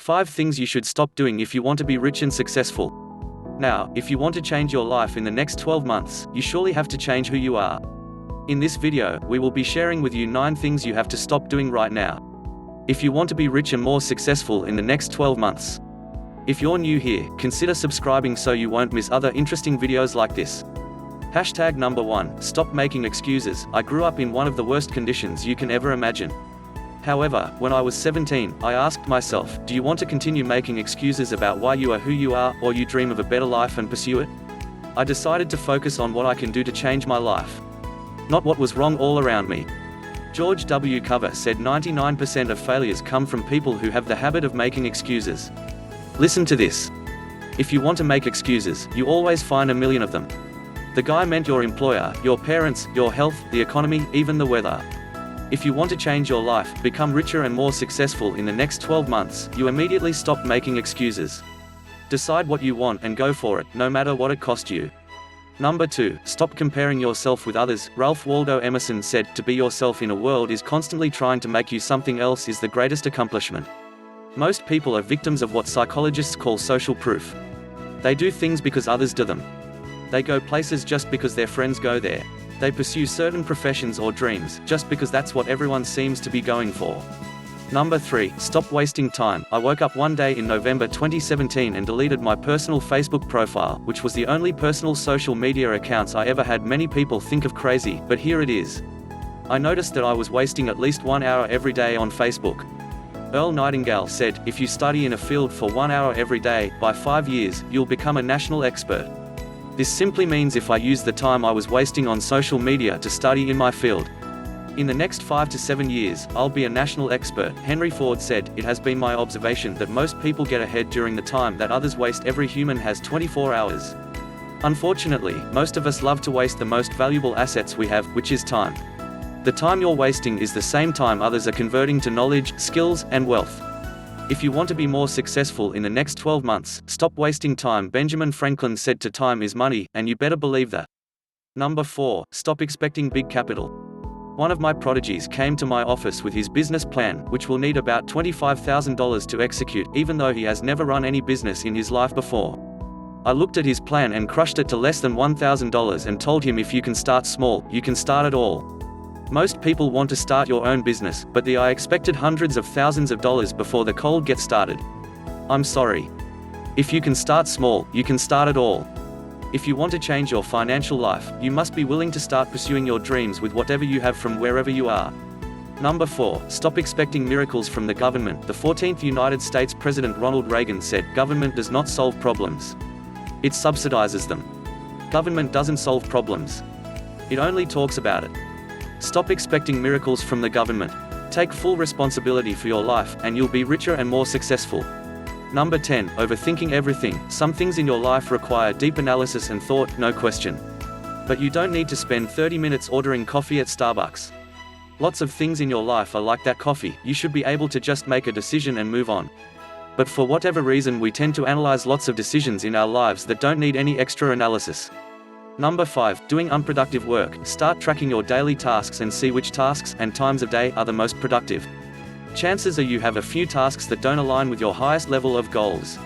5 things you should stop doing if you want to be rich and successful. Now, if you want to change your life in the next 12 months, you surely have to change who you are. In this video, we will be sharing with you 9 things you have to stop doing right now if you want to be rich and more successful in the next 12 months. If you're new here, consider subscribing so you won't miss other interesting videos like this. Hashtag number 1, stop making excuses. I grew up in one of the worst conditions you can ever imagine. However, when I was 17, I asked myself, do you want to continue making excuses about why you are who you are, or you dream of a better life and pursue it? I decided to focus on what I can do to change my life, not what was wrong all around me. George W. Cover said 99% of failures come from people who have the habit of making excuses. Listen to this. If you want to make excuses, you always find a million of them. The guy meant your employer, your parents, your health, the economy, even the weather. If you want to change your life, become richer and more successful in the next 12 months, you immediately stop making excuses. Decide what you want and go for it, no matter what it costs you. Number 2, stop comparing yourself with others. Ralph Waldo Emerson said, to be yourself in a world is constantly trying to make you something else is the greatest accomplishment. Most people are victims of what psychologists call social proof. They do things because others do them. They go places just because their friends go there. They pursue certain professions or dreams, just because that's what everyone seems to be going for. Number 3, stop wasting time. I woke up one day in November 2017 and deleted my personal Facebook profile, which was the only personal social media accounts I ever had. Many people think of crazy, but here it is. I noticed that I was wasting at least 1 hour every day on Facebook. Earl Nightingale said, if you study in a field for 1 hour every day, by 5 years, you'll become a national expert. This simply means if I use the time I was wasting on social media to study in my field, in the next 5 to 7 years, I'll be a national expert. Henry Ford said, it has been my observation that most people get ahead during the time that others waste. Every human has 24 hours. Unfortunately, most of us love to waste the most valuable assets we have, which is time. The time you're wasting is the same time others are converting to knowledge, skills, and wealth. If you want to be more successful in the next 12 months, stop wasting time. Benjamin Franklin said to time is money, and you better believe that. Number 4, stop expecting big capital. One of my prodigies came to my office with his business plan, which will need about $25,000 to execute, even though he has never run any business in his life before. I looked at his plan and crushed it to less than $1,000 and told him if you can start small, you can start it all. Most people want to start your own business, but I expected hundreds of thousands of dollars before the cold gets started. I'm sorry. If you can start small, you can start it all. If you want to change your financial life, you must be willing to start pursuing your dreams with whatever you have from wherever you are. Number 4, stop expecting miracles from the government. The 14th United States President Ronald Reagan said, government does not solve problems. It subsidizes them. Government doesn't solve problems. It only talks about it. Stop expecting miracles from the government. Take full responsibility for your life, and you'll be richer and more successful. Number 10, overthinking everything. Some things in your life require deep analysis and thought, no question. But you don't need to spend 30 minutes ordering coffee at Starbucks. Lots of things in your life are like that coffee. You should be able to just make a decision and move on. But for whatever reason, we tend to analyze lots of decisions in our lives that don't need any extra analysis. Number 5, doing unproductive work. Start tracking your daily tasks and see which tasks and times of day are the most productive. Chances are you have a few tasks that don't align with your highest level of goals.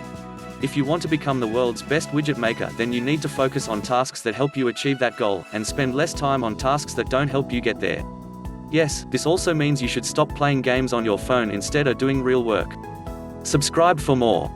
If you want to become the world's best widget maker, then you need to focus on tasks that help you achieve that goal, and spend less time on tasks that don't help you get there. Yes, this also means you should stop playing games on your phone instead of doing real work. Subscribe for more.